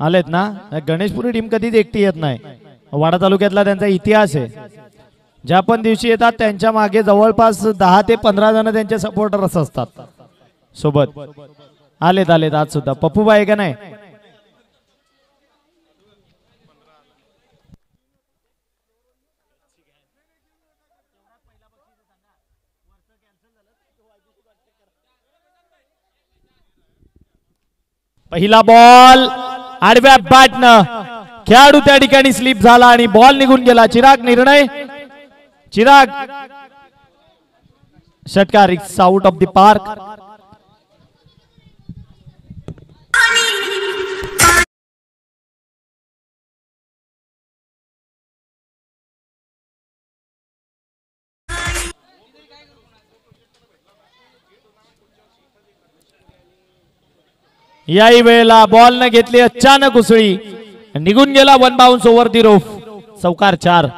आलेत ना. गणेशपुरी टीम कधीच एकटी येत नाही. वाडा तालुक्यातला त्यांचा इतिहास आहे. ज्या पण दिवशी येतात त्यांच्या मागे जवळपास 10 ते 15 जण त्यांचे सपोर्टर्स असतात सोबत. आलेत आलेत आज सुद्धा पप्पूबाई का नाही. पहिला बॉल आडव्या बॅटनं खेळाडू त्या ठिकाणी स्लिप झाला आणि बॉल निघून गेला. चिराग निर्णय. चिराग षटकार. It's out of the park. याही वेळेला बॉल न घेतली अचानक उसळी निघून गेला. One bounce over the roof. चौकार 4.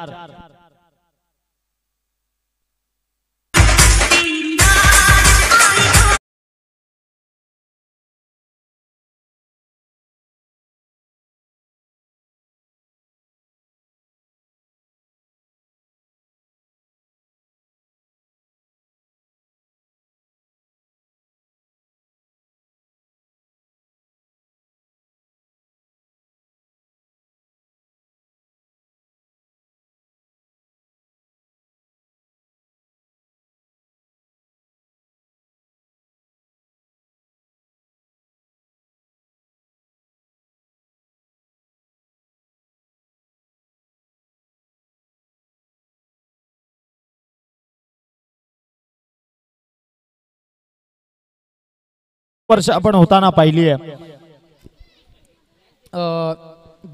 वर्ष आपण होताना पाहिली आहे.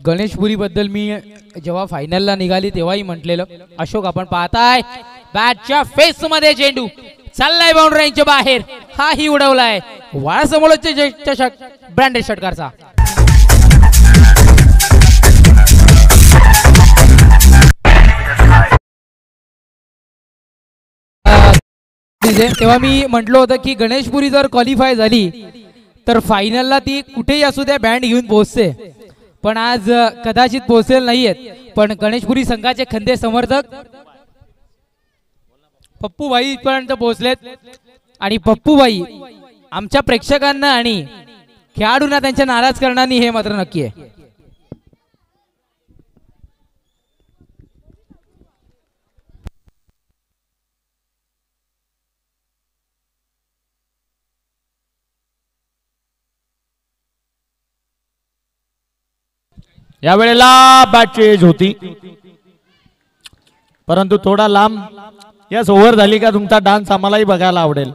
गणेशपुरी बद्दल मी जेव्हा फायनलला निघाली तेव्हाही म्हटलेलं. अशोक आपण पाहताय बॅटच्या फेस मध्ये चेंडू चाललाय बाउंड्रीच्या बाहेर. हाही उडवलाय वाळा समोरचे चषक ब्रँडेड षटकारचा. तेव्हा मी म्हटलं होतं की गणेशपुरी जर क्वालिफाय झाली तर फायनलला ती कुठेही असू द्या बँड घेऊन पोहोचते. पण आज कदाचित पोहोचेल नाहीयेत. पण गणेशपुरी संघाचे खंदे समर्थक पप्पूबाई पर्यंत पोहोचलेत आणि पप्पूबाई आमच्या प्रेक्षकांना आणि खेळाडूंना त्यांच्या नाराज करणार हे मात्र नक्की आहे. या वेळेला बॅट चेंज होती परंतु थोडा लांब. यस ओव्हर झाली का तुमचा डान्स आम्हालाही बघायला आवडेल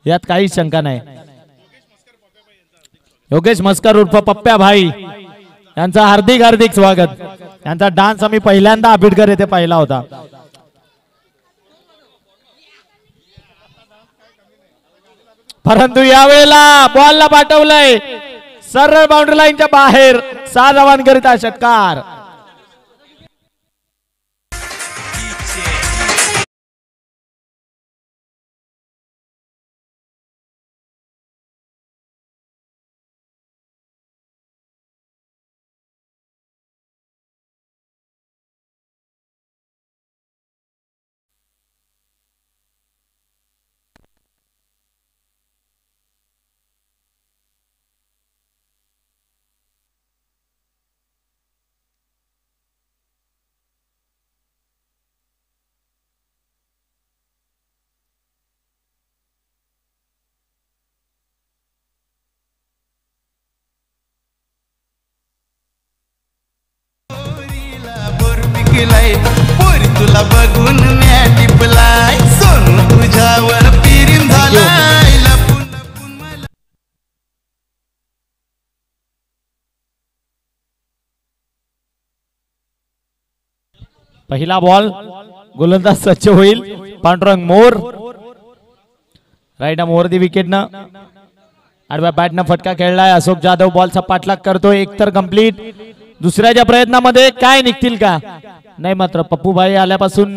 यात काहीच शंका नाही. योगेश मस्कर उर्फ पप्प्या भाई यांचा हार्दिक हार्दिक स्वागत. यांचा डान्स आम्ही पहिल्यांदा आंबेडकर येथे पाहिला होता. परंतु यावेळेला बॉलला पाठवलंय सरळ बाउंड्री लाईनच्या बाहेर. 6 धावांकरिता षटकार. तुला बघून म्या टिपलाय सोनू तुझ्यावर पिरीन झालाय. पहिला बॉल गोलंदाज सज्ज होईल. पांडुरंग मोर राईट मोर दी विकेटनं आडव्या बॅटनं फटका खेळलाय. अशोक जाधव बॉलचा पाठलाग करतोय. एक तर कंप्लीट. दुसऱ्याच्या प्रयत्नामध्ये काय निघतील का नाही. मात्र पप्पूभाई आल्यापासून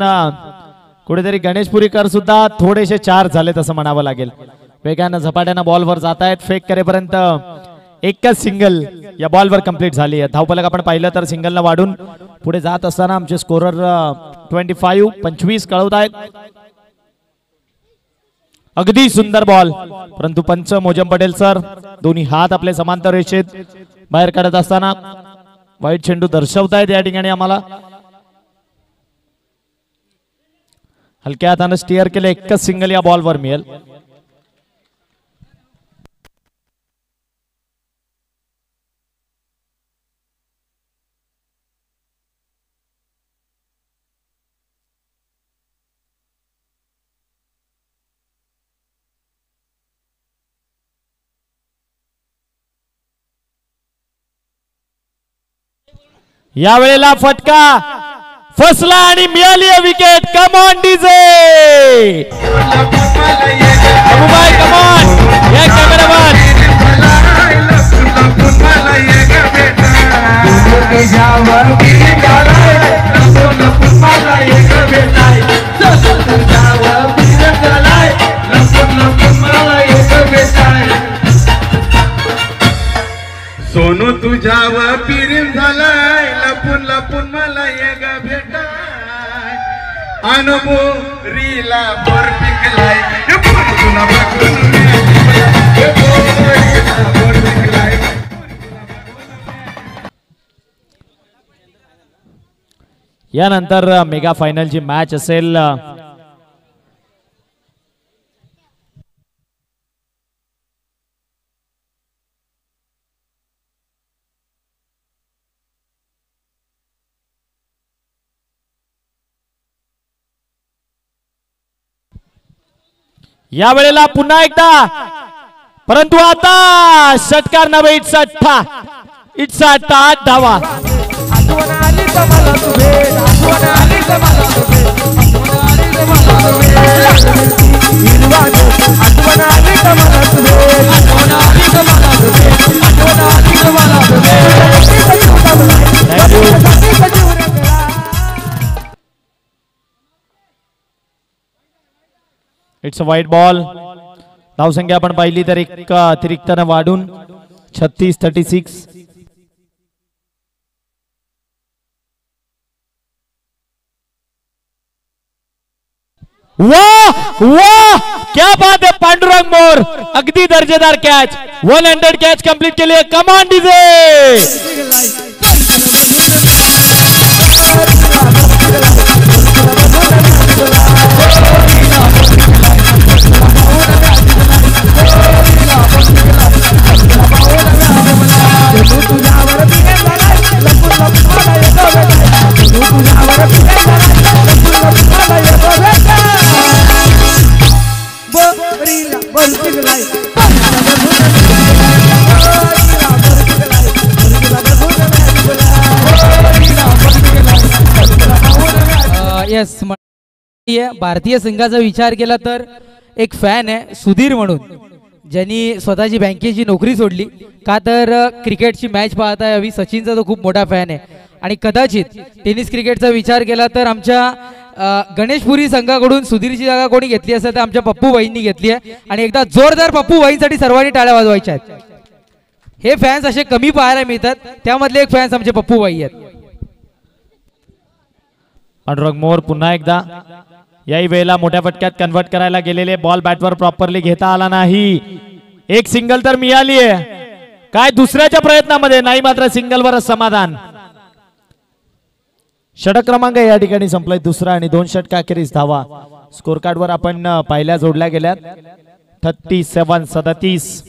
कुठेतरी गणेशपुरीकर सुद्धा थोडेसे चार झालेत असं म्हणावं लागेल. वेगानं झपाट्यानं बॉलवर जात आहेत. फेक करेपर्यंत एकच सिंगल या बॉलवर कंप्लीट झाली आहे. धावफलक आपण पाहिलं तर सिंगलला वाढून पुढे जात असताना आमचे स्कोरर 25 कळवत आहेत. अगदी सुंदर बॉल, परंतु पंच मोजम पटेल सर दोन्ही हात आपले समांतर रेषेत बाहेर काढत असताना वाईट चेंडू दर्शवतायत या ठिकाणी आम्हाला. हलक्या हाताने स्टिअर केले, एकच सिंगल या बॉलवर मिळेल. या वेळेला फटका फसला आणि मिळाली wicket. Come on DJ, Abubai come on, या कॅमेरामॅन. सोनू तुझ्यावर पिरीन झालाय, लपून लपून मला एक भेटाय. अनुभोरीला बोर पिकलाय, तुला बघून बोर पिकलाय. यानंतर मेगा फायनलची मॅच असेल. या वेळेला पुन्हा एकदा, परंतु आता षटकार नव्हे, इट्स अठ्ठा, इट्स अठ्ठा 8 धावा. It's a white ball. धावसंख्या आपण पाहिली तर एक अतिरिक्तने वाढून 36-36. वाह वाह, क्या बात है पांडुरंग मोर, अगदी दर्जेदार कॅच. 100 कॅच कंप्लीट केली आहे. कम ऑन डीजे. येस, भारतीय संघाचा विचार केला तर एक फॅन आहे सुधीर म्हणून, ज्यांनी स्वतःची बँकेची नोकरी सोडली का तर क्रिकेटची मॅच पाहता यावी. सचिनचा तो खूप मोठा फॅन आहे आणि कदाचित टेनिस क्रिकेटचा विचार केला तर आमच्या गणेशपुरी संघाकडून सुधीरची जागा कोणी घेतली असेल तर आमच्या पप्पू भाईंनी घेतली आहे. आणि एकदा जोरदार पप्पू भाईंसाठी सर्वांनी टाळ्या वाजवायच्या आहेत. हे फॅन्स असे कमी पाहायला मिळतात, त्यामधले एक फॅन्स आमचे पप्पू भाई आहेत. पांडुरंग मोर पुन्हा एकदा याही वेळेला मोठ्या फटक्यात कन्वर्ट करायला गेलेले, बॉल बॅटवर प्रॉपरली घेता आला नाही. एक सिंगल तर मिळाली आहे, काय दुसऱ्याच्या प्रयत्नामध्ये नाही, मात्र सिंगलवरच समाधान. षटक क्रमांक या ठिकाणी संपलाय दुसरा आणि 2 षटका अखेरीस धावा. स्कोर कार्ड वर आपण पहिल्या जोडल्या गेल्यात 37-37.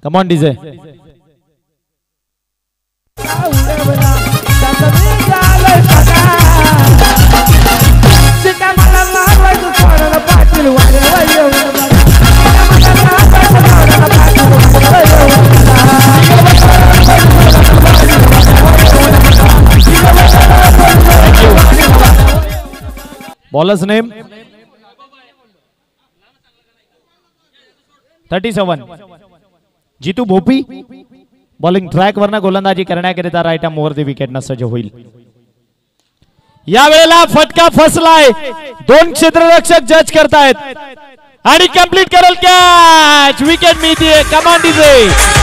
Come on DJ. Bowlers name 37 Jitu Bhopi. Bowling track वरना गोलंदाजी करण्याकरिता right arm over the wicket न सज्ज होईल. यावेळेला फटका फसलाय, 2 क्षेत्ररक्षक जज करतायत आणि कंप्लीट करेल कॅच, विकेट मिळते, कमांड इथे.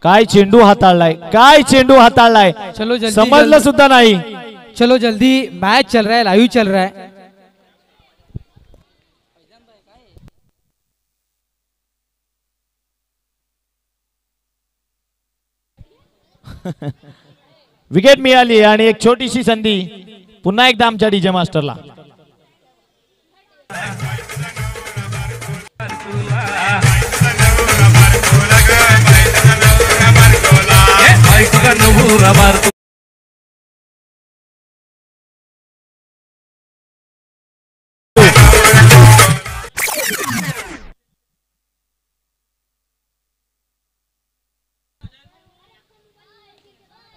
काय चेंडू हाताळलाय, काय चेंडू हाताळलाय, चलो जल्दी समजलं जल्दी. सुद्धा नाही. चलो जल्दी, मैच चल रहा है, लाइव चल रहा है. विकेट मिळाली आणि एक छोटीशी संधी पुन्हा एकदा आमच्या डीजे मास्टरला.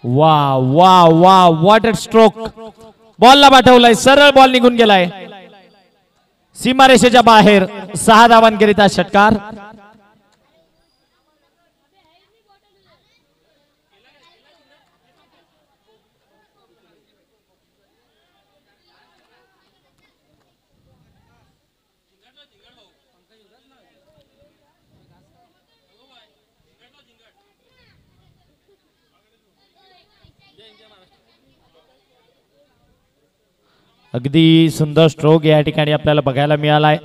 वा वा वा व्हॉट अ स्ट्रोक. बॉलला पाठवलाय, सरळ बॉल निघून गेलाय सीमारेषेच्या बाहेर. 6 धावांकरिता षटकार. अगदी सुंदर स्ट्रोक या ठिकाणी आपल्याला बघायला मिळालाय,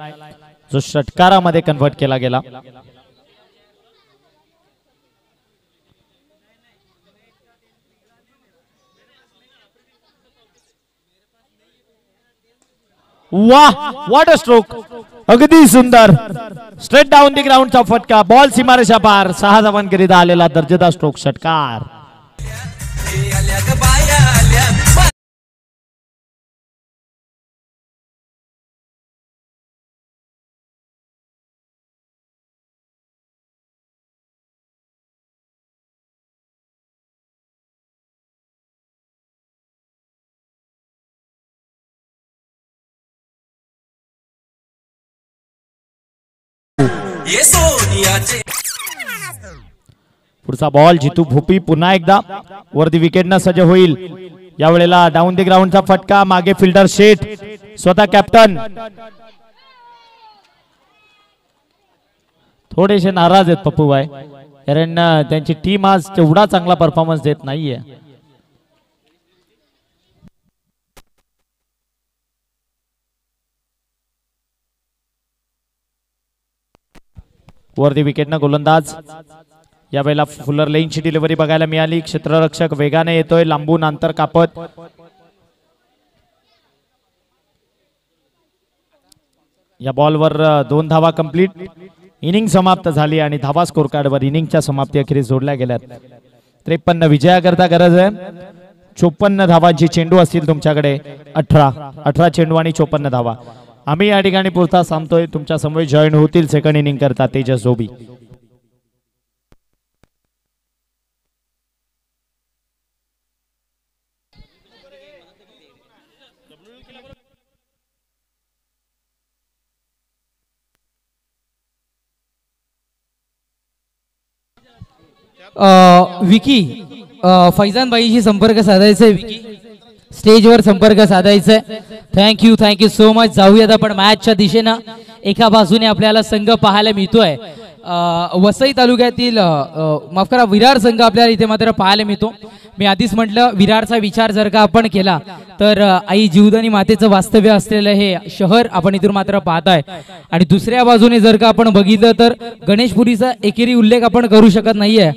जो षटकारामध्ये कन्वर्ट केला गेला. वाह, व्हॉट अ स्ट्रोक. अगदी सुंदर स्ट्रेट डाऊन दी ग्राउंडचा फटका, बॉल सीमारेषा पार. 6 धावांकरिता आलेला दर्जेदार स्ट्रोक, षटकार. पुढचा बॉल जितू भोपी पुन्हा एकदा वरती विकेटनं सज्ज होईल. यावेळेला डाऊन द ग्राउंडचा फटका, मागे फिल्डर शेठ, स्वतः कॅप्टन थोडेसे नाराज आहेत पप्पू भाई, कारण त्यांची टीम आज तेवढा चांगला परफॉर्मन्स देत नाहीये. वरती विकेटनं गोलंदाज. यावेळेला फुलर लेनची डिलिव्हरी बघायला मिळाली. क्षेत्ररक्षक वेगाने येतोय, लांबून अंतर कापत. या बॉलवर 2 धावा कंप्लीट. इनिंग समाप्त झाली आणि धावा स्कोर कार्डवर इनिंगच्या समाप्ती अखेरीस जोडल्या गेल्यात. 53 विजयाकरता गरज आहे. 54 धावांची चेंडू असतील तुमच्याकडे. 18 चेंडू आणि 54 धावा. आम्ही या ठिकाणी पुरता थांबतोय. तुमच्या समोर जॉईन होतील सेकंड इनिंग करता तेजस जोबी. विकी, फैजान भाईशी संपर्क साधायचा आहे. विकी, स्टेजवर संपर्क साधायचा आहे. Thank you so much. जाऊयात आपण मॅचच्या दिशेनं. एका बाजूने आपल्याला संघ पाहायला मिळतोय वसई तालुक्यातील माफ करा विरार संघ आपल्याला इथे मात्र पाहायला मिळतो. मी आधीच म्हटलं विरारचा विचार जर का आपण केला तर आई जीवदानी मातेचं वास्तव्य असलेलं हे शहर आपण इथून मात्र पाहताय आणि दुसऱ्या बाजूने जर का आपण बघितलं तर गणेशपुरीचा एकेरी उल्लेख आपण करू शकत नाहीये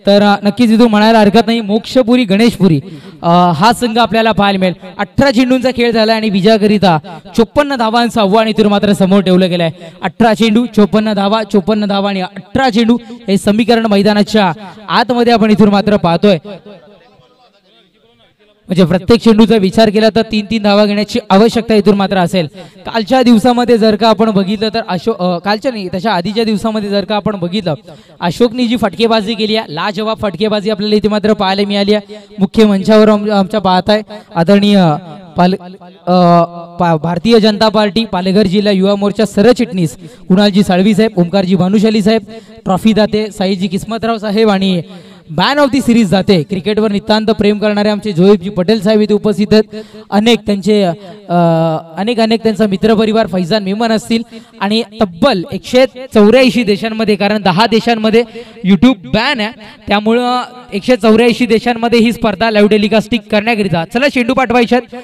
तर नक्कीच इथून म्हणायला हरकत नाही मोक्षपुरी गणेशपुरी हा संघ आपल्याला पाहायला मिळेल 18 चेंडूंचा खेळ झाला आणि विजयाकरिता 54 धावांचं आव्हान इथून मात्र समोर ठेवलं गेलंय 18 चेंडू 54 धावा आणि 18 चेंडू हे समीकरण मैदानाच्या आतमध्ये आपण इथून मात्र पाहतोय म्हणजे प्रत्येक चेंडूचा विचार केला तर 3-3 धावा घेण्याची आवश्यकता इथून मात्र असेल कालच्या दिवसामध्ये जर का आपण बघितलं तर अशोक कालच्या नाही त्याच्या आधीच्या दिवसामध्ये जर का आपण बघितलं अशोकनी जी फटकेबाजी केली आहे लाजवाब फटकेबाजी आपल्याला इथे मात्र पाहायला मिळाली आहे मुख्य मंचावर आमच्या पाहताय आदरणीय भारतीय जनता पार्टी पालघर जिल्हा युवा मोर्चा सरचिटणीस कुणालजी साळवी साहेब ओमकारजी भानुशाली साहेब ट्रॉफी दाते साईजी किस्मतराव साहेब आणि मॅन ऑफ दी सिरीज जाते क्रिकेटवर नितांत प्रेम करणारे आमचे जोहेबजी पटेल साहेब इथे उपस्थित आहेत अनेक त्यांचा मित्रपरिवार फैजान मेमन असतील आणि तब्बल 184 देशांमध्ये कारण 10 देशांमध्ये युट्यूब बॅन आहे त्यामुळं 184 देशांमध्ये ही स्पर्धा लाईव्ह टेलिकास्टिंग करण्याकरिता चला चेंडू पाठवायच्यात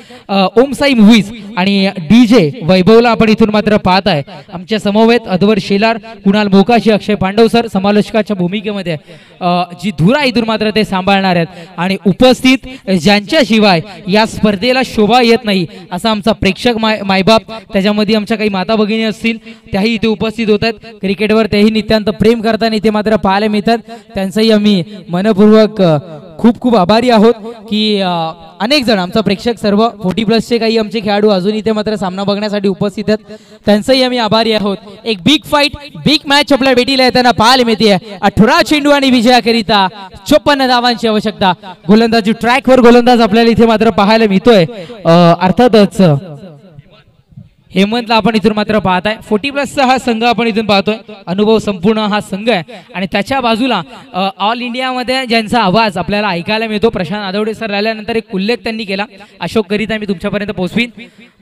ओम साई मूव्हीज आणि डीजे वैभवला आपण इथून मात्र पाहत आहे आमच्या समवेत अद्वर शेलार कुणाल मोकाशी अक्षय पांडव सर समालोचकाच्या भूमिकेमध्ये जी धुरा इथून मात्र ते सांभाळणार आहेत आणि उपस्थित ज्यांच्याशिवाय या स्पर्धेला शोभा येत नाही असा आमचा प्रेक्षक मायबाप त्याच्यामध्ये आमच्या काही माता भगिनी असतील त्याही इथे उपस्थित होत आहेत क्रिकेटवर तेही नित्यांत प्रेम करताना इथे मात्र पाहायला मिळतात त्यांचंही आम्ही मनपूर्वक खूप खूप आभारी आहोत की अनेक जण आमचा प्रेक्षक सर्व 40+ चे काही आमचे खेळाडू अजून इथे मात्र सामना बघण्यासाठी उपस्थित आहेत त्यांचंही आम्ही आभारी आहोत एक बिग फाईट बिग मॅच आपल्या भेटीला येताना पाहायला मिळते 18 चेंडू आणि विजयाकरिता 54 धावांची आवश्यकता गोलंदाजी ट्रॅकवर गोलंदाज आपल्याला इथे मात्र पाहायला मिळतोय अर्थातच हेमंतला आपण इथून मात्र पाहताय 40+ हा संघ आपण इथून पाहतोय अनुभव संपूर्ण हा संघ आहे आणि त्याच्या बाजूला ऑल इंडियामध्ये ज्यांचा आवाज आपल्याला ऐकायला मिळतो प्रशांत आदवडे सर राहिल्यानंतर एक उल्लेख त्यांनी केला अशोक करिता मी तुमच्यापर्यंत पोहोचवीन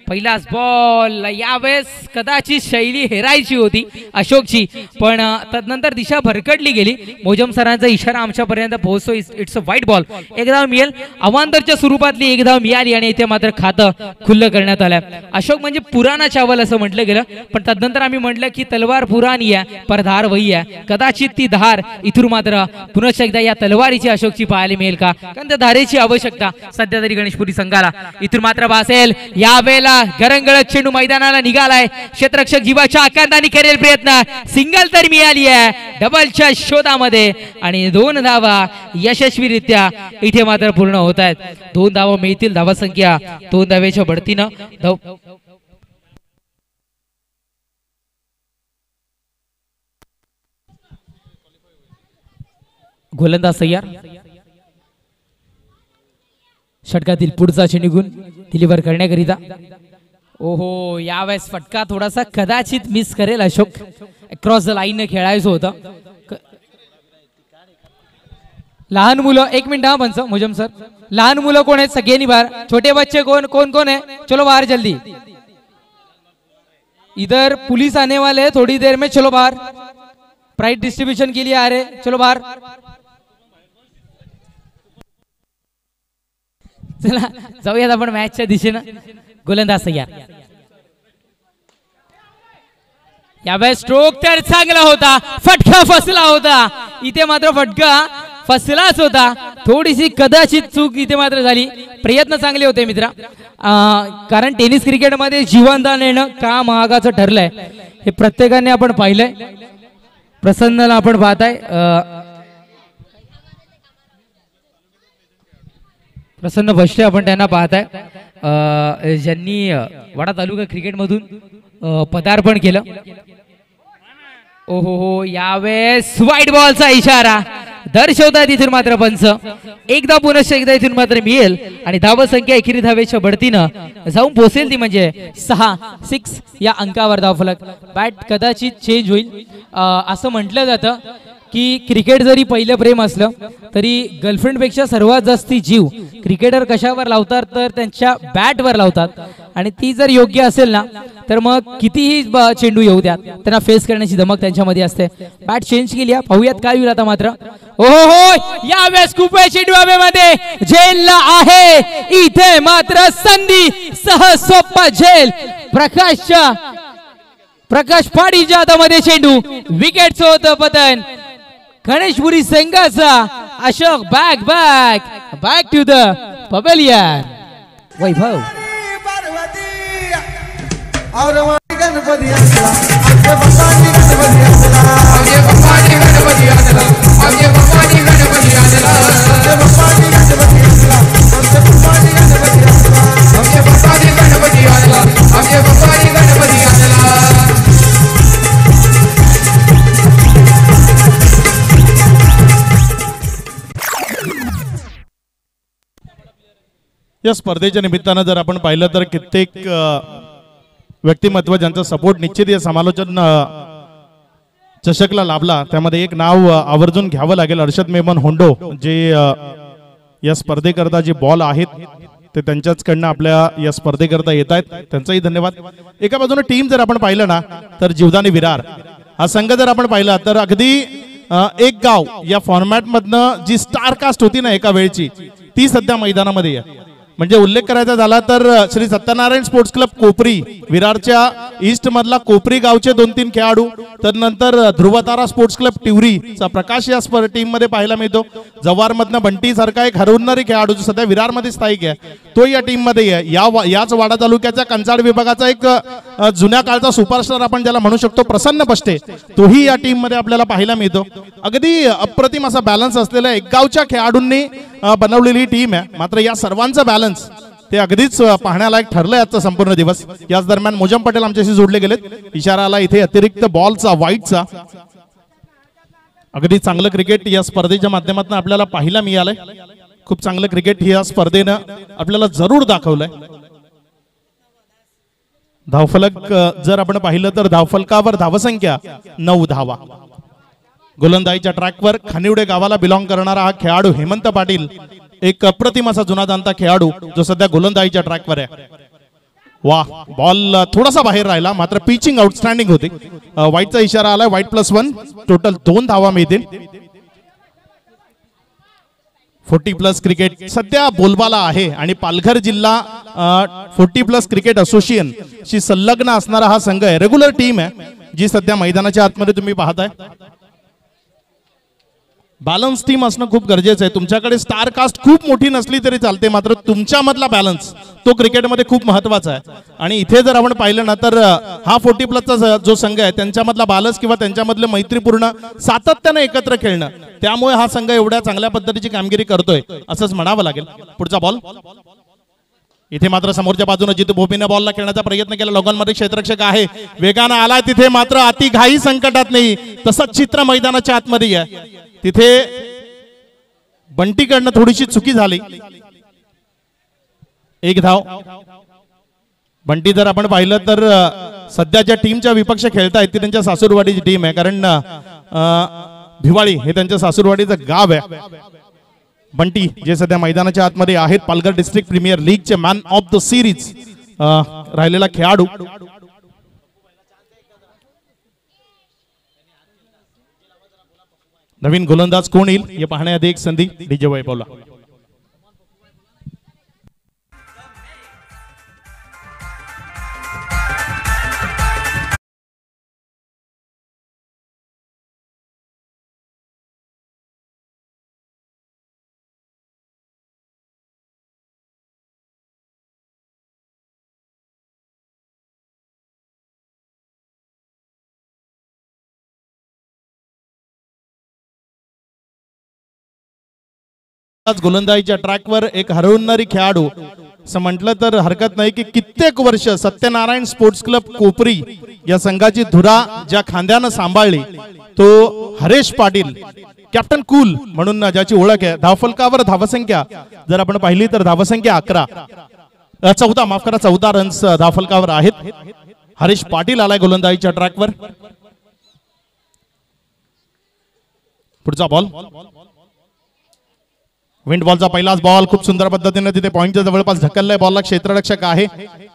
पहिलाच बॉल यावेळेस कदाचित शैली हेरायची होती अशोकची पण तदनंतर दिशा भरकटली गेली मोजम सरांचा इशारा आमच्यापर्यंत पोहोचतो इट्स अ वाईट बॉल एक धाव मिळेल अवांतरच्या स्वरूपातली एक धाव मिळाली आणि इथे मात्र खातं खुल्लं करण्यात आलं अशोक म्हणजे पुराणा चावल असं म्हटलं गेलं पण तदनंतर आम्ही म्हटलं की तलवार पुराणी आहे पर धार वही आहे कदाचित ती धार इथून मात्र पुनश्च एकदा या तलवारीची अशोकची पाहायला मिळेल का कारण त्या धारेची आवश्यकता सध्या तरी गणेशपुरी संघाला इथून मात्र भासेल यावेळेला गरंगळत चेंडू मैदानाला निघालाय क्षेत्ररक्षक जीवाच्या आकांताने करेल प्रयत्न सिंगल तर मिळाली आहे डबलच्या शोधामध्ये आणि 2 धावा यशस्वीरित्या इथे मात्र पूर्ण होत आहेत 2 धावा मिळतील धावा संख्या 2 धावेच्या बढतीनं गोलंदाज तयार षटकातील पुढचा चेंडू डिलिव्हर करण्याकरिता ओहो यावेळेस फटका थोडासा कदाचित मिस करेल अशोक क्रॉस द लाईन खेळायचं होतं लहान मुलं 1 मिनिट हा पंच मुजम सर लहान मुलं कोण आहेत सगळ्यांनी बाहेर छोटे बच्चे कौन है चलो बाहर जल्दी इधर पुलिस आने वाले हैं थोड़ी देर में चलो बाहर प्राइज डिस्ट्रीब्यूशन के लिए आ रहे चलो बाहर चला जाऊयात आपण मॅचच्या दिशेनं गोलंदाज तयार यावेळेस स्ट्रोक तर चांगला होता फटका फसला होता इथे मात्र फटका फसलाच होता थोडीशी कदाचित चूक इथे मात्र झाली प्रयत्न चांगले होते मित्रा कारण टेनिस क्रिकेटमध्ये जीवनदान येणं का महागाचं ठरलंय हे प्रत्येकाने आपण पाहिलंय प्रसन्नला आपण पाहताय प्रसन्न भष्टे आपण त्यांना पाहताय ज्यांनी वाडा तालुका क्रिकेटमधून पदार्पण केलं ओहो यावेळेस व्हाईट बॉलचा इशारा दर्शवतात इथून मात्र पंच एकदा पुनश्च एकदा इथून मात्र मिळेल आणि धाव संख्या एकेरी धावेच्या बढतीनं जाऊन पोहोचेल ती म्हणजे 6 या अंकावर धावफलक बॅट कदाचित चेंज होईल असं म्हटलं जातं की क्रिकेट जरी पहिलं प्रेम असलं तरी गर्लफ्रेंड पेक्षा सर्वात जास्ती जीव क्रिकेटर कशावर लावतात तर त्यांच्या बॅटवर लावतात आणि ती जर योग्य असेल ना तर मग कितीही चेंडू येऊ द्या त्यांना फेस करण्याची धमक त्यांच्यामध्ये असते. बॅट चेंज केली, पाहूयात काय होईल आता मात्र. ओहो, यावेळेस खूप वेळ चेंडू हवेमध्ये झेलला आहे. इथे मात्र संधी सोप्पा झेल प्रकाश पाडीच्या हातामध्ये चेंडू. विकेटचं होतं पतन गणेशपुरी संघाचा. Ashok back to the pavilion. Vaibhav या स्पर्धेच्या निमित्तानं जर आपण पाहिलं तर कित्येक व्यक्तिमत्व ज्यांचा सपोर्ट निश्चित या समालोचन चषकला लाभला. त्यामध्ये एक नाव आवर्जून घ्यावं लागेल, अर्षद मेमन होंडो, जे या स्पर्धेकरता जे बॉल आहेत ते त्यांच्याचकडनं आपल्या या स्पर्धेकरता येत आहेत. त्यांचाही धन्यवाद. एका बाजूने टीम जर आपण पाहिलं ना तर जीवदानी विरार हा संघ जर आपण पाहिला तर अगदी एक गाव या फॉर्मॅट मधनं जी स्टार कास्ट होती ना एका वेळची ती सध्या मैदानामध्ये आहे. म्हणजे उल्लेख करायचा झाला तर Shri Satyanarayan sports club Kopri विरारच्या east मधला कोपरी गावचे 2-3 खेळाडू, तर नंतर ध्रुवतारा स्पोर्ट्स क्लब टिवरीचा प्रकाश या टीम मध्ये पाहायला मिळतो. जव्हार मधनं बंटी सारखा एक हरवणारी खेळाडू जो सध्या विरार मध्ये स्थायिक आहे तो या टीम मध्ये आहे. याच वाडा तालुक्याच्या कंचाड विभागाचा एक जुन्या काळचा सुपरस्टार आपण ज्याला म्हणू शकतो प्रसन्न पष्टे, तोही या टीम मध्ये आपल्याला पाहायला मिळतो. अगदी अप्रतिम असा बॅलन्स असलेल्या एक गावच्या खेळाडूंनी बनवलेली टीम आहे. मात्र या सर्वांचा बॅलन्स ते अगदीच पाहण्यालायक ठरलंय आजचा संपूर्ण दिवस. याच दरम्यान मोजम पटेल आमच्याशी जोडले गेलेत. इशारा आला इथे अतिरिक्त बॉलचा, व्हाईटचा. अगदी चांगलं क्रिकेट या स्पर्धेच्या माध्यमातून आपल्याला पाहायला मिळालंय. खूप चांगलं क्रिकेट या स्पर्धेनं आपल्याला जरूर दाखवलंय. धावफलक जर आपण पाहिलं तर धावफलकावर धावसंख्या 9 धावा. गोलंदाजीच्या ट्रॅकवर खानिवडे गावाला बिलॉंग करणारा हा खेळाडू हेमंत पाटील, एक अप्रतिम असा जुना जाणता खेळाडू जो सध्या गोलंदाजीच्या ट्रॅकवर आहे. वा, बॉल थोडासा बाहेर राहिला मात्र पिचिंग आउटस्टँडिंग होती. व्हाईटचा इशारा आलाय. व्हाईट +1, टोटल 2 धावा मिळतील. 40+ क्रिकेट सध्या बोलबाला आहे आणि पालघर जिल्हा 40+ क्रिकेट असोसिएशन शी संलग्न असणारा हा संघ आहे. रेग्युलर टीम आहे जी सध्या मैदानाच्या आतमध्ये तुम्ही पाहताय. बॅलन्स टीम असणं खूप गरजेचं आहे. तुमच्याकडे स्टार कास्ट खूप मोठी नसली तरी चालते, मात्र तुमच्यामधला बॅलन्स तो क्रिकेटमध्ये खूप महत्वाचा आहे. आणि इथे जर आपण पाहिलं ना तर हा 40+ जो संघ आहे त्यांच्यामधला बॅलन्स किंवा त्यांच्यामधलं मैत्रीपूर्ण सातत्याने एकत्र खेळणं, त्यामुळे हा संघ एवढ्या चांगल्या पद्धतीची कामगिरी करतोय असंच म्हणावं लागेल. पुढचा बॉल इथे मात्र समोरच्या बाजूने जिथे भोपीने बॉलला खेळण्याचा प्रयत्न केला. लोकांमध्ये क्षेत्ररक्षक आहे, वेगानं आलाय तिथे मात्र अति घाई संकटात नाही. तसंच चित्र मैदानाच्या आतमध्ये आहे. तिथे बंटीकडनं थोडीशी चुकी झाली. 1 धाव. बंटी जर आपण पाहिलं तर सध्या ज्या टीमच्या विपक्ष खेळतायत ती त्यांच्या सासूरवाडीची टीम आहे, कारण भिवाळी हे त्यांच्या सासूरवाडीचं गाव आहे. बंटी जे सध्या मैदानाच्या आतमध्ये आहेत, पालघर डिस्ट्रिक्ट प्रीमियर लीगचे मॅन ऑफ द सिरीज राहिलेला खेळाडू. नवीन गोलंदाज कोण येईल हे पाहण्याआधी एक संधी डीजे वैभवला. गोलंदाजीच्या ट्रॅकवर एक हरवणारी खेळाडू असं म्हटलं तर हरकत नाही की कित्येक वर्ष सत्यनारायण स्पोर्ट्स क्लब कोपरी या संघाची धुरा ज्या खांद्यानं सांभाळली तो हरेश पाटील, कॅप्टन कूल म्हणून ज्याची ओळख आहे. धावफलकावर धावसंख्या जर आपण पाहिली तर धावसंख्या 14 माफ करा 14 रन्स धावफलकावर आहेत. हरेश पाटील आलाय गोलंदाजीच्या ट्रॅकवर. पुढचा बॉल विंड बॉलचा पहिलाच बॉल खूप सुंदर पद्धतीने तिथे पॉइंटच्या जवळपास ढकललाय. बॉलला क्षेत्ररक्षक आहे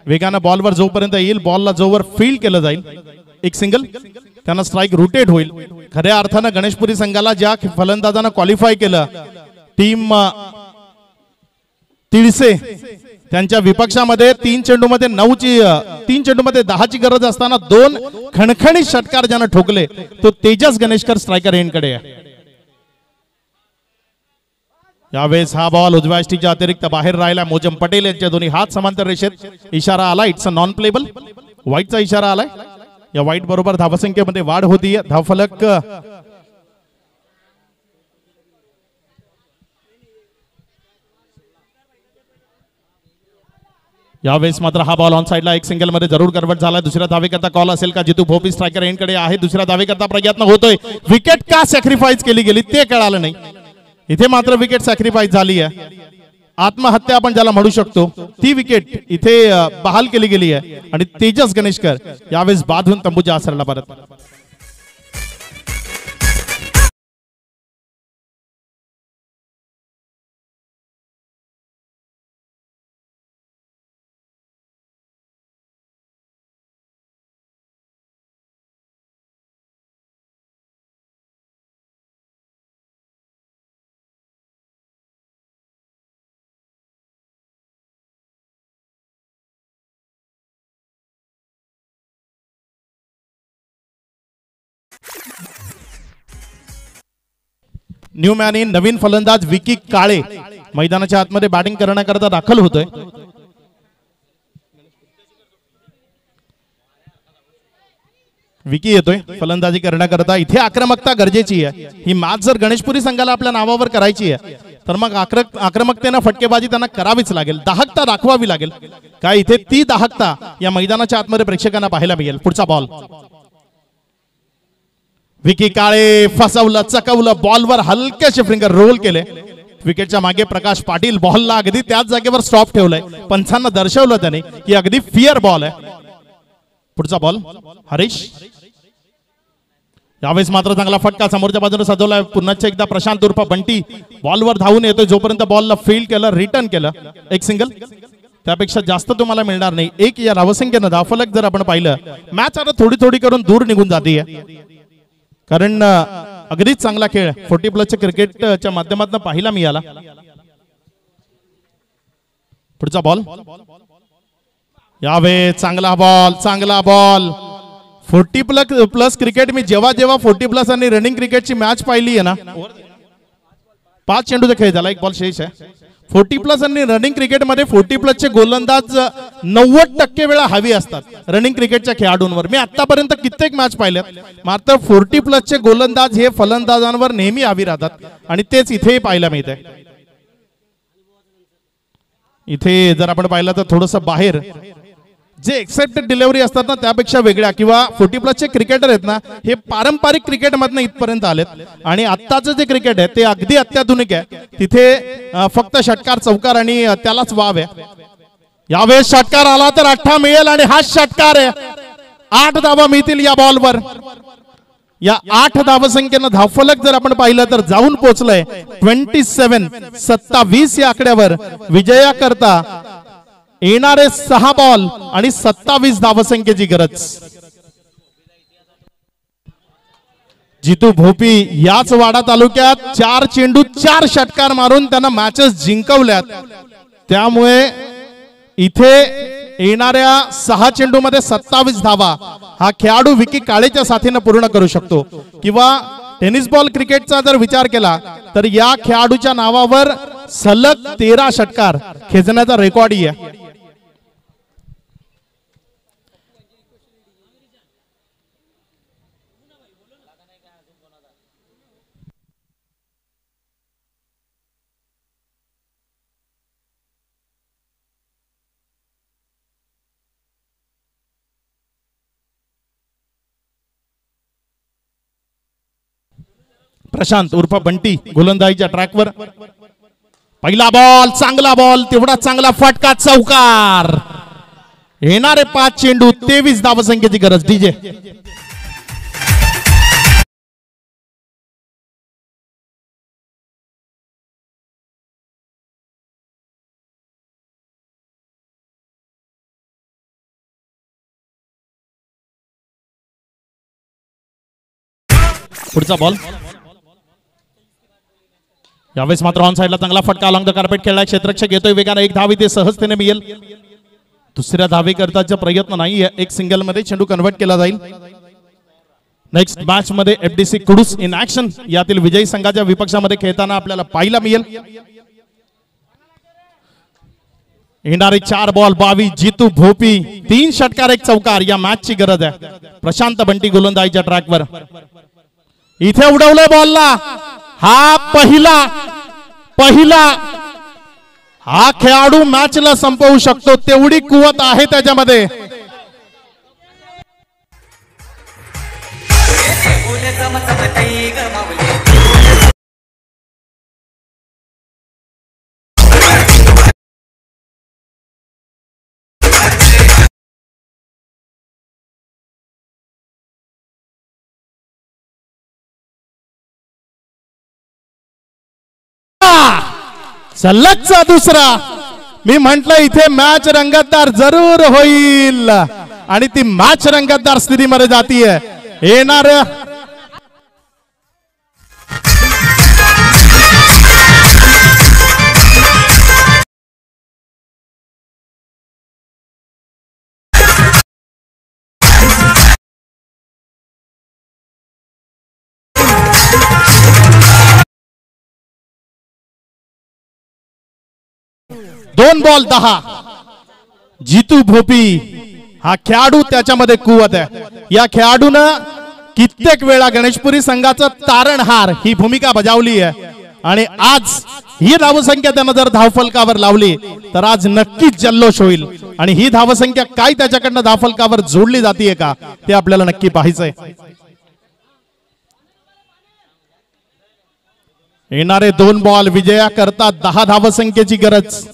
वेगानं बॉलवर जोपर्यंत येईल, बॉलला जोवर फील्ड केलं जाईल, एक सिंगल त्यांना स्ट्राईक रोटेट होईल. खऱ्या अर्थानं गणेशपुरी संघाला ज्या फलंदाजांना क्वालिफाय केलं, टीम तिळसे त्यांच्या विपक्षामध्ये 3 चेंडूमध्ये 10ची गरज असताना 2 खणखणीत षटकार ज्यानं ठोकले तो तेजस गणेशकर स्ट्रायकर एंडकडे आहे. यावेळेस हा बॉल उजव्या यष्टीच्या अतिरिक्त बाहेर राहिला. मोजम पटेल यांच्या दोन्ही हात समांतर रेषेत. इशारा आला, इट्स अ नॉन प्लेबल. व्हाईटचा इशारा आलाय. या व्हाईट बरोबर धावसंख्येमध्ये वाढ होतीये. धावफलक यावेळेस मात्र हा बॉल ऑन साइडला एक सिंगल मध्ये जरूर कन्वर्ट झाला. दुसऱ्या धावेकरता कॉल असेल का? जितू भोपी स्ट्रायकर एंडकडे आहे. दुसऱ्या धावेकरता प्रयत्न होतोय. विकेट का सॅक्रिफाईस केली गेली ते कळालं नाही. इथे मात्र विकेट सॅक्रिफाईस झाली आहे. आत्महत्या आपण ज्याला म्हणू शकतो ती विकेट इथे बहाल केली गेली आहे आणि तेजस गणेशकर यावेळेस बाधून तंबूच्या आसरला परत. न्यू मॅन इन नवीन फलंदाज विकी काळे मैदानाच्या आतमध्ये बॅटिंग करण्याकरता दाखल होतोय. विकी येतोय फलंदाजी करण्याकरता. इथे आक्रमकता गरजेची आहे. ही मॅच जर गणेशपुरी संघाला आपल्या नावावर करायची आहे तर मग आक्रमकतेनं फटकेबाजी त्यांना करावीच लागेल. दाहकता दाखवावी लागेल. काय इथे ती दाहकता या मैदानाच्या आतमध्ये प्रेक्षकांना पाहायला मिळेल. पुढचा बॉल विकी काळे फसवलं, चकवलं. बॉलवर हलकेसे फिंगर रोल केले. विकेटच्या मागे प्रकाश पाटील बॉलला अगदी त्याच जागेवर स्टॉप ठेवलाय. पंचांना दर्शवलं त्याने की अगदी फिअर बॉल आहे. पुढचा बॉल हरीश. यावेळेस मात्र चांगला फटका समोरच्या बाजूने सजवलाय. पुन्हा एकदा प्रशांत उर्फ बंटी बॉलवर धावून येतोय. जोपर्यंत बॉलला फील्ड केलं, रिटर्न केलं, एक सिंगल. त्यापेक्षा जास्त तुम्हाला मिळणार नाही. एक या धावसंख्येनं धावफलक जर आपण पाहिलं, मॅच आता थोडी थोडी करून दूर निघून जाते. कारण अगदीच चांगला खेळ 40+ क्रिकेटच्या माध्यमातून पाहायला मिळाला. पुढचा बॉल यावेळेस चांगला बॉल 40+ क्रिकेट. मी जेव्हा 40+ आणि रनिंग क्रिकेटची मॅच पाहिली आहे ना, 5 चेंडूचा खेळ झाला, एक बॉल शेष आहे. 40+ आणि रनिंग क्रिकेटमध्ये 40+ गोलंदाज 90% वेळा हवी असतात रनिंग क्रिकेटच्या खेळाडूंवर. मी आतापर्यंत कित्येक मॅच पाहिल्यात. मात्र 40+ गोलंदाज हे फलंदाजांवर नेहमी हवी राहतात आणि तेच इथे पाहायला मिळते. इथे जर आपण पाहिलं तर थोडंसं बाहेर जे एक्सेप्टेड डिलिव्हरी असतात ना त्यापेक्षा वेगळ्या, किंवा 40+ क्रिकेटर आहेत ना, हे पारंपरिक क्रिकेट मधनं इथपर्यंत आलेत आणि आत्ताचं जे क्रिकेट आहे ते अगदी अत्याधुनिक आहे. तिथे फक्त षटकार, चौकार आणि त्यालाच वाव आहे. यावेळेस षटकार आला तर 8 मिळेल आणि हा षटकार आहे. 8 धावा मिळतील या बॉलवर. या 8 धावसंख्येनं धावफलक जर आपण पाहिलं तर जाऊन पोहोचलंय 27 या आकड्यावर. विजया करता येणारे 6 बॉल आणि 27 धावसंख्येची गरज. जितू भोपी याच वाडा तालुक्यात 4 चेंडू 4 षटकार मारून त्यांना मॅचेस जिंकवल्यात. त्यामुळे इथे येणाऱ्या 6 चेंडू मध्ये 27 धावा हा खेळाडू विकी काळेच्या साथीने पूर्ण करू शकतो. किंवा टेनिस बॉल क्रिकेटचा जर विचार केला तर या खेळाडूच्या नावावर सलग 13 षटकार खेचण्याचा रेकॉर्डही आहे. प्रशांत उर्फ बंटी गोलंदाजीच्या ट्रॅकवर. पहिला बॉल, चांगला बॉल, तेवढा चांगला फटका, चौकार. येणारे 5 चेंडू 23 धावसंख्येची गरज. डीजे पुढचा बॉल यावेळेस मात्र ऑन साइडला चांगला फटका अलॉंग द कार्पेट खेळलाय. क्षेत्ररक्षक येतोय वेगाने. एक धाव इथे सहजतेने मिळेल. दुसऱ्या धावेकरताचा प्रयत्न नाही. एक सिंगल मध्ये चेंडू कन्वर्ट केला जाईल. नेक्स्ट मॅच मध्ये एफडीसी कुडूस इन ऍक्शन यातील विजयी संघाच्या विपक्षामध्ये खेळताना आपल्याला पाहायला मिळेल. येणारे 4 बॉल 22. जितू भोपी 3 षटकार 1 चौकार. या मॅचची गरज आहे. प्रशांत बंटी गोलंदाजीच्या ट्रॅकवर. इथे उडवलंय बॉलला. हा पहिला हा खेळाडू मॅचला संपवू शकतो तेवढी कुवत आहे त्याच्यामध्ये. सलगचा दुसरा. मी म्हंटल इथे मॅच रंगतदार जरूर होईल आणि ती मॅच रंगतदार स्थितीमध्ये जातीये. येणार दोन बॉल 10. जितू भोपी हा खेळाडू त्याच्यामध्ये कुवत आहे. या खेळाडूनं कित्येक वेळा गणेशपुरी संघाचं तारणहार ही भूमिका बजावली आहे आणि आज ही धावसंख्या त्यानं जर धावफलकावर लावली तर आज नक्कीच जल्लोष होईल. आणि ही धावसंख्या काय त्याच्याकडनं धावफलकावर जोडली जाते का ते आपल्याला नक्की पाहायचंय. येणारे 2 बॉल विजया करता 10 धावसंख्येची गरज.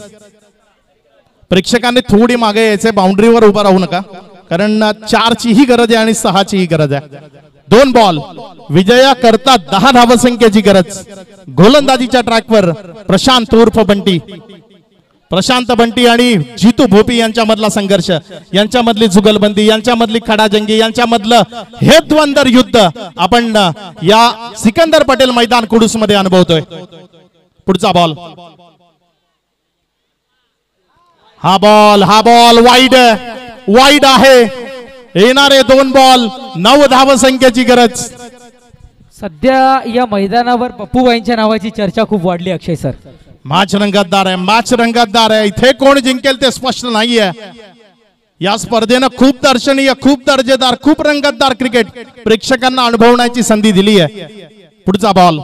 प्रेक्षकांनी थोडी मागे यायचे. बाउंड्रीवर उभा राहू नका कारण 4 ची ही गरज आहे आणि 6 ची ही गरज आहे. 2 बॉल विजया करता 10 धावसंख्येची गरज. गोलंदाजीच्या ट्रॅकवर प्रशांत उर्फ बंटी. प्रशांत बंटी आणि जितू भोपी यांच्यामधला संघर्ष, यांच्यामधली जुगलबंदी, यांच्यामधली खडाजंगी, यांच्यामधलं हे द्वंद्व युद्ध आपण या सिकंदर पटेल मैदान कुडूस मध्ये अनुभवतोय. पुढचा बॉल. हा बॉल वाईड आहे. येणारे 2 बॉल 9 धावसंख्येची गरज. सध्या या मैदानावर पप्पूबाईंच्या नावाची चर्चा खूप वाढली अक्षय सर. मॅच रंगतदार आहे. इथे कोण जिंकेल ते स्पष्ट नाहीये. या स्पर्धेनं खूप दर्शनीय, खूप दर्जेदार, खूप रंगतदार क्रिकेट प्रेक्षकांना अनुभवण्याची संधी दिली आहे. पुढचा बॉल.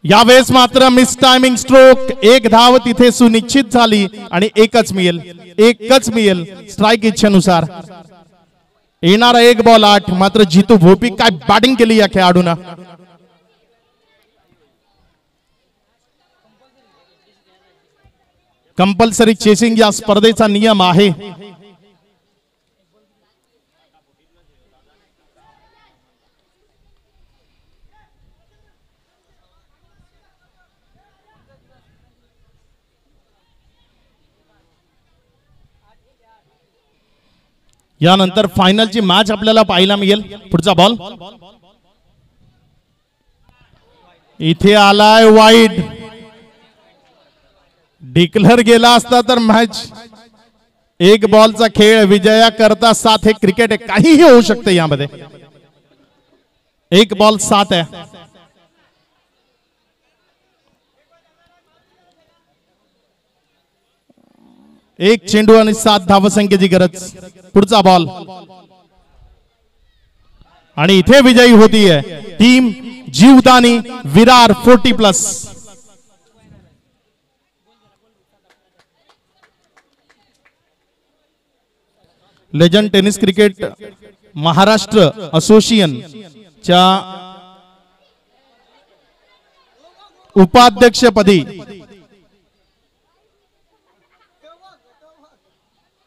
यावेळेस मात्र मिस टायमिंग स्ट्रोक. 1 धाव तिथे सुनिश्चित झाली आणि एकच मिळेल स्ट्राईक इच्छेनुसार. येणारा 1 बॉल 8. मात्र जितू भोपी काय बॅटिंग केली या खेळाडूनं. कंपल्सरी चेसिंग या स्पर्धेचा नियम आहे. यानंतर फायनलची मॅच आपल्याला पाहायला मिळेल. पुढचा बॉल. इथे आलाय वाईड. डिक्लेअर गेला असता तर मॅच 1 बॉलचा खेळ. विजया करता 7 हे क्रिकेट आहे. काहीही होऊ शकते यामध्ये. 1 बॉल 7 आहे. एक चेंडू आणि 7 धावसंख्येची गरज. पुढचा बॉल. आणि इथे विजयी होतीये team Jivdani Virar 40+. Legend tennis cricket Maharashtra association च्या उपाध्यक्षपदी